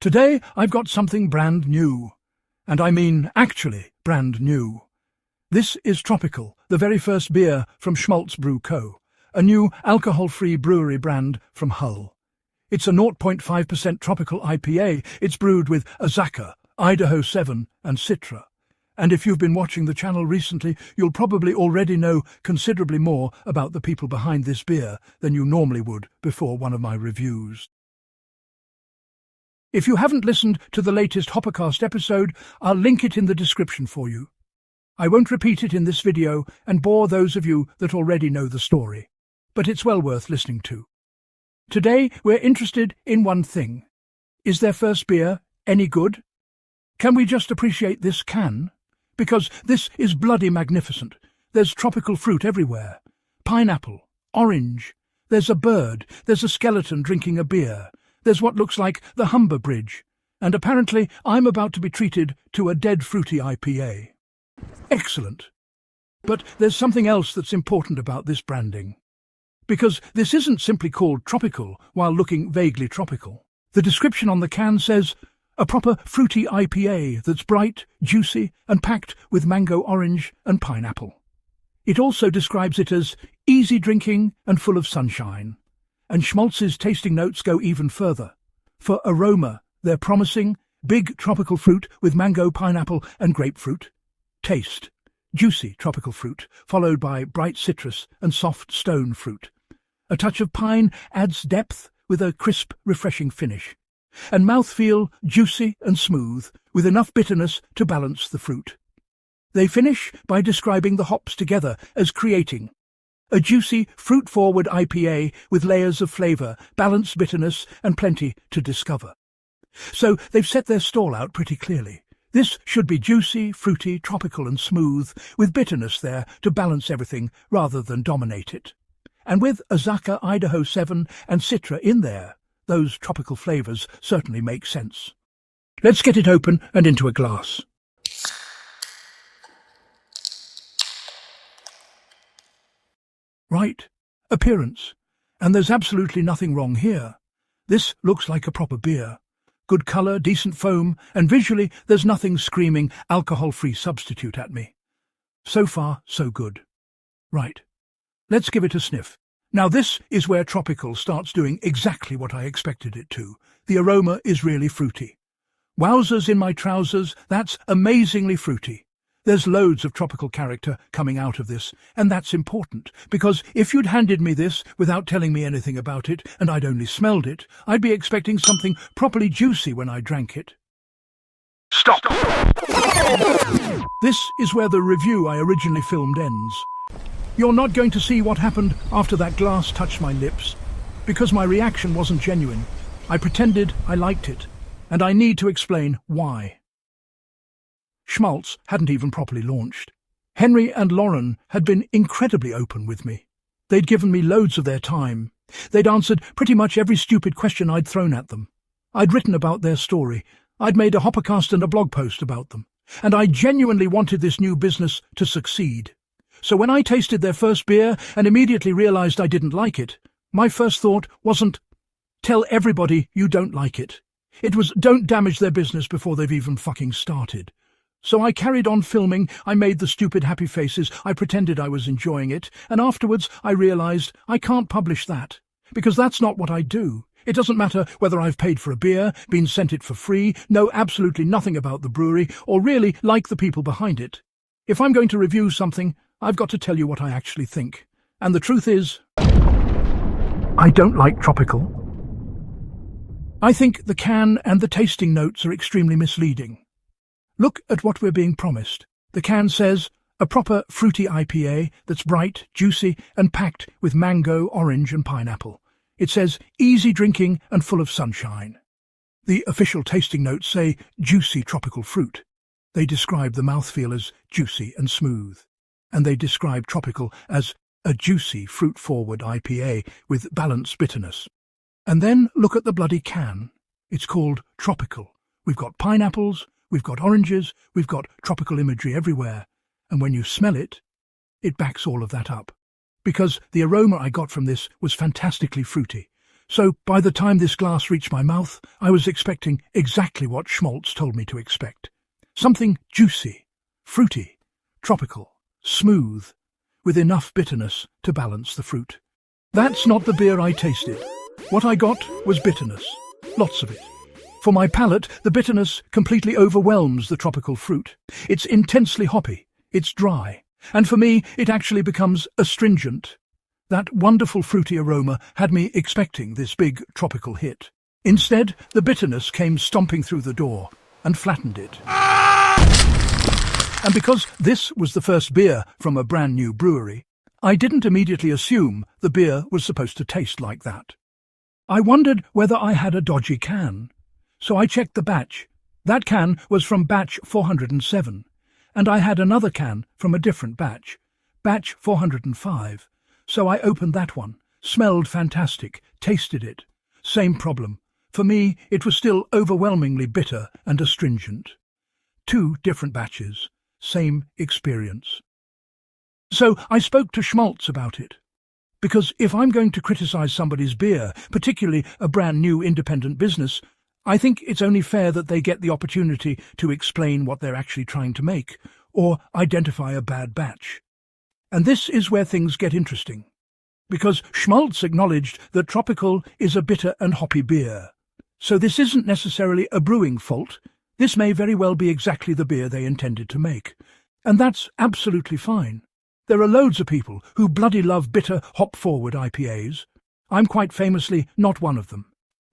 Today I've got something brand new. And I mean actually brand new. This is Tropicull, the very first beer from Schmaltz Brew Co, a new alcohol-free brewery brand from Hull. It's a 0.5% tropical IPA. It's brewed with Azacca, Idaho 7 and Citra. And if you've been watching the channel recently, you'll probably already know considerably more about the people behind this beer than you normally would before one of my reviews. If you haven't listened to the latest HOPPERCAST episode, I'll link it in the description for you. I won't repeat it in this video and bore those of you that already know the story, but it's well worth listening to. Today we're interested in one thing. Is their first beer any good? Can we just appreciate this can? Because this is bloody magnificent. There's tropical fruit everywhere. Pineapple, orange. There's a bird. There's a skeleton drinking a beer. There's what looks like the Humber Bridge. And apparently I'm about to be treated to a dead fruity IPA. Excellent. But there's something else that's important about this branding. Because this isn't simply called Tropicull while looking vaguely tropical. The description on the can says, a proper fruity IPA that's bright, juicy and packed with mango, orange and pineapple. It also describes it as easy drinking and full of sunshine. And Schmaltz's tasting notes go even further. For aroma, they're promising big tropical fruit with mango, pineapple and grapefruit. Taste, juicy tropical fruit, followed by bright citrus and soft stone fruit. A touch of pine adds depth with a crisp, refreshing finish. And mouthfeel, juicy and smooth, with enough bitterness to balance the fruit. They finish by describing the hops together as creating a juicy, fruit-forward IPA with layers of flavour, balanced bitterness and plenty to discover. So they've set their stall out pretty clearly. This should be juicy, fruity, tropical and smooth, with bitterness there to balance everything rather than dominate it. And with Azacca, Idaho 7 and Citra in there, those tropical flavours certainly make sense. Let's get it open and into a glass. Right, appearance. And there's absolutely nothing wrong here. This looks like a proper beer. Good colour, decent foam, and visually there's nothing screaming alcohol-free substitute at me. So far, so good. Right, let's give it a sniff. Now this is where Tropicull starts doing exactly what I expected it to. The aroma is really fruity. Wowzers in my trousers, that's amazingly fruity. There's loads of tropical character coming out of this, and that's important, because if you'd handed me this without telling me anything about it, and I'd only smelled it, I'd be expecting something properly juicy when I drank it. Stop! This is where the review I originally filmed ends. You're not going to see what happened after that glass touched my lips, because my reaction wasn't genuine. I pretended I liked it, and I need to explain why. Schmaltz hadn't even properly launched. Henry and Lauren had been incredibly open with me. They'd given me loads of their time. They'd answered pretty much every stupid question I'd thrown at them. I'd written about their story. I'd made a HOPPERCAST and a blog post about them. And I genuinely wanted this new business to succeed. So when I tasted their first beer and immediately realised I didn't like it, my first thought wasn't, tell everybody you don't like it. It was, don't damage their business before they've even fucking started. So I carried on filming, I made the stupid happy faces, I pretended I was enjoying it, and afterwards I realised I can't publish that. Because that's not what I do. It doesn't matter whether I've paid for a beer, been sent it for free, know absolutely nothing about the brewery, or really like the people behind it. If I'm going to review something, I've got to tell you what I actually think. And the truth is, I don't like Tropicull. I think the can and the tasting notes are extremely misleading. Look at what we're being promised. The can says, a proper fruity IPA that's bright, juicy and packed with mango, orange and pineapple. It says, easy drinking and full of sunshine. The official tasting notes say, juicy tropical fruit. They describe the mouthfeel as juicy and smooth. And they describe Tropicull as a juicy, fruit-forward IPA with balanced bitterness. And then look at the bloody can. It's called Tropicull. We've got pineapples, we've got oranges, we've got tropical imagery everywhere. And when you smell it, it backs all of that up. Because the aroma I got from this was fantastically fruity. So by the time this glass reached my mouth, I was expecting exactly what Schmaltz told me to expect. Something juicy, fruity, tropical, smooth, with enough bitterness to balance the fruit. That's not the beer I tasted. What I got was bitterness, lots of it. For my palate, the bitterness completely overwhelms the tropical fruit. It's intensely hoppy, it's dry, and for me it actually becomes astringent. That wonderful fruity aroma had me expecting this big tropical hit. Instead, the bitterness came stomping through the door and flattened it. And because this was the first beer from a brand new brewery, I didn't immediately assume the beer was supposed to taste like that. I wondered whether I had a dodgy can. So I checked the batch. That can was from batch 407, and I had another can from a different batch, batch 405. So I opened that one, smelled fantastic, tasted it. Same problem. For me, it was still overwhelmingly bitter and astringent. 2 different batches, same experience. So I spoke to Schmaltz about it. Because if I'm going to criticize somebody's beer, particularly a brand new independent business, I think it's only fair that they get the opportunity to explain what they're actually trying to make, or identify a bad batch. And this is where things get interesting. Because Schmaltz acknowledged that Tropicull is a bitter and hoppy beer. So this isn't necessarily a brewing fault. This may very well be exactly the beer they intended to make. And that's absolutely fine. There are loads of people who bloody love bitter, hop-forward IPAs. I'm quite famously not one of them.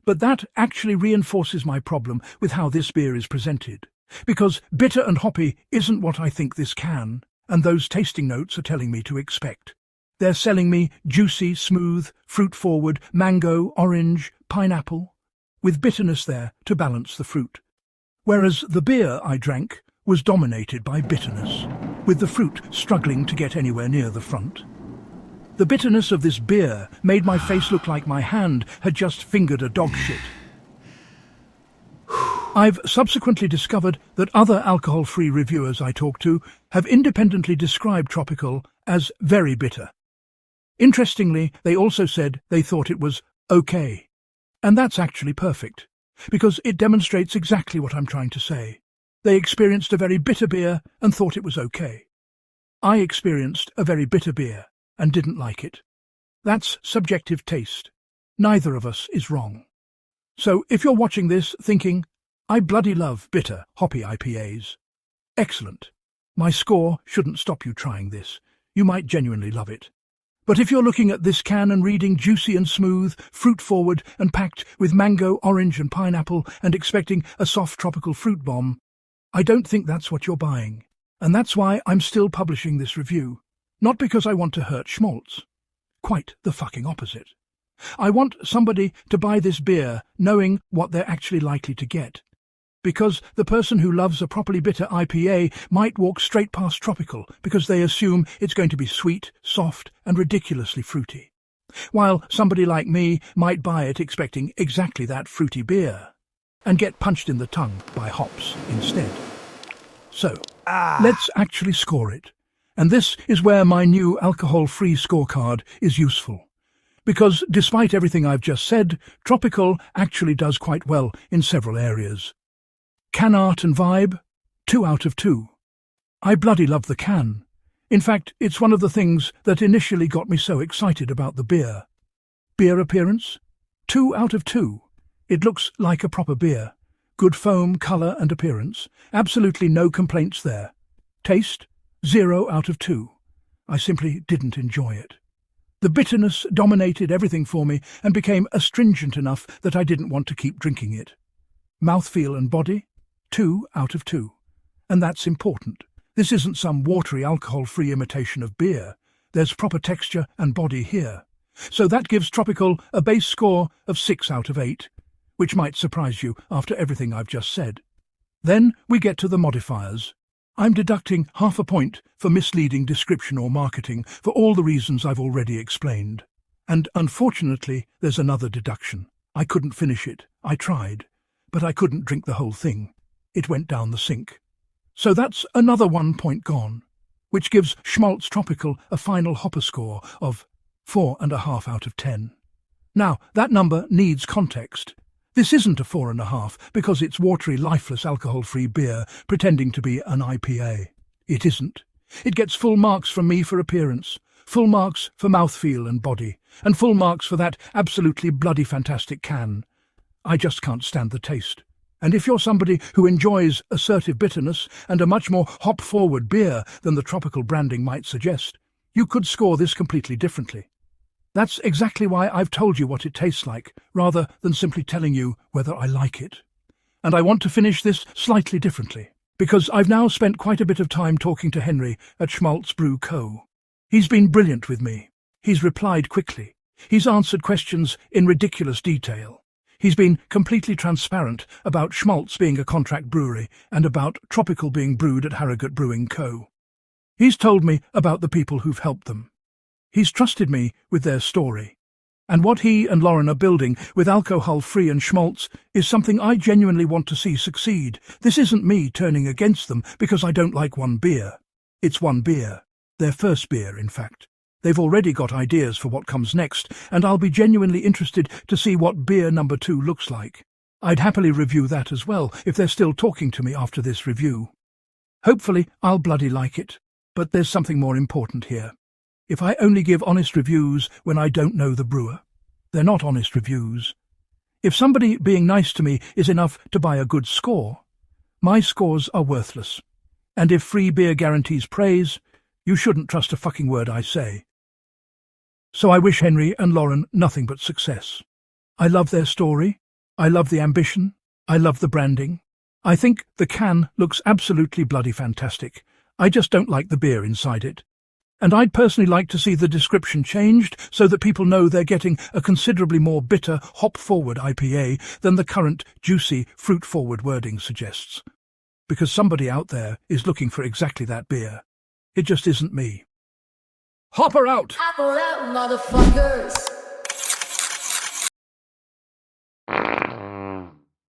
But that actually reinforces my problem with how this beer is presented. Because bitter and hoppy isn't what I think this can, and those tasting notes are telling me to expect. They're selling me juicy, smooth, fruit-forward, mango, orange, pineapple, with bitterness there to balance the fruit. Whereas the beer I drank was dominated by bitterness, with the fruit struggling to get anywhere near the front. The bitterness of this beer made my face look like my hand had just fingered a dog shit. I've subsequently discovered that other alcohol-free reviewers I talked to have independently described Tropicull as very bitter. Interestingly, they also said they thought it was okay. And that's actually perfect, because it demonstrates exactly what I'm trying to say. They experienced a very bitter beer and thought it was okay. I experienced a very bitter beer and didn't like it. That's subjective taste. Neither of us is wrong. So if you're watching this thinking, I bloody love bitter, hoppy IPAs, excellent. My score shouldn't stop you trying this. You might genuinely love it. But if you're looking at this can and reading juicy and smooth, fruit-forward and packed with mango, orange and pineapple and expecting a soft tropical fruit bomb, I don't think that's what you're buying. And that's why I'm still publishing this review. Not because I want to hurt Schmaltz. Quite the fucking opposite. I want somebody to buy this beer knowing what they're actually likely to get. Because the person who loves a properly bitter IPA might walk straight past Tropicull because they assume it's going to be sweet, soft and ridiculously fruity. While somebody like me might buy it expecting exactly that fruity beer and get punched in the tongue by hops instead. So, let's actually score it. And this is where my new alcohol-free scorecard is useful. Because despite everything I've just said, Tropicull actually does quite well in several areas. Can art and vibe? 2 out of 2. I bloody love the can. In fact, it's one of the things that initially got me so excited about the beer. Beer appearance? 2 out of 2. It looks like a proper beer. Good foam, colour and appearance. Absolutely no complaints there. Taste? 0 out of 2. I simply didn't enjoy it. The bitterness dominated everything for me and became astringent enough that I didn't want to keep drinking it. Mouthfeel and body? 2 out of 2. And that's important. This isn't some watery alcohol-free imitation of beer. There's proper texture and body here. So that gives Tropicull a base score of 6 out of 8, which might surprise you after everything I've just said. Then we get to the modifiers. I'm deducting half a point for misleading description or marketing for all the reasons I've already explained. And unfortunately, there's another deduction. I couldn't finish it. I tried, but I couldn't drink the whole thing. It went down the sink. So that's another 1 point gone, which gives Schmaltz Tropicull a final Hopper score of 4.5 out of 10. Now, that number needs context. This isn't a 4.5 because it's watery, lifeless, alcohol-free beer pretending to be an IPA. It isn't. It gets full marks from me for appearance, full marks for mouthfeel and body, and full marks for that absolutely bloody fantastic can. I just can't stand the taste. And if you're somebody who enjoys assertive bitterness and a much more hop-forward beer than the Tropicull branding might suggest, you could score this completely differently. That's exactly why I've told you what it tastes like, rather than simply telling you whether I like it. And I want to finish this slightly differently, because I've now spent quite a bit of time talking to Henry at Schmaltz Brew Co. He's been brilliant with me. He's replied quickly. He's answered questions in ridiculous detail. He's been completely transparent about Schmaltz being a contract brewery and about Tropicull being brewed at Harrogate Brewing Co. He's told me about the people who've helped them. He's trusted me with their story. And what he and Lauren are building with Alcohol Free and Schmaltz is something I genuinely want to see succeed. This isn't me turning against them because I don't like one beer. It's one beer. Their first beer, in fact. They've already got ideas for what comes next, and I'll be genuinely interested to see what beer number 2 looks like. I'd happily review that as well, if they're still talking to me after this review. Hopefully, I'll bloody like it. But there's something more important here. If I only give honest reviews when I don't know the brewer, they're not honest reviews. If somebody being nice to me is enough to buy a good score, my scores are worthless. And if free beer guarantees praise, you shouldn't trust a fucking word I say. So I wish Henry and Lauren nothing but success. I love their story. I love the ambition. I love the branding. I think the can looks absolutely bloody fantastic. I just don't like the beer inside it. And I'd personally like to see the description changed so that people know they're getting a considerably more bitter, hop-forward IPA than the current juicy, fruit-forward wording suggests. Because somebody out there is looking for exactly that beer. It just isn't me. Hopper out! Hopper out, motherfuckers!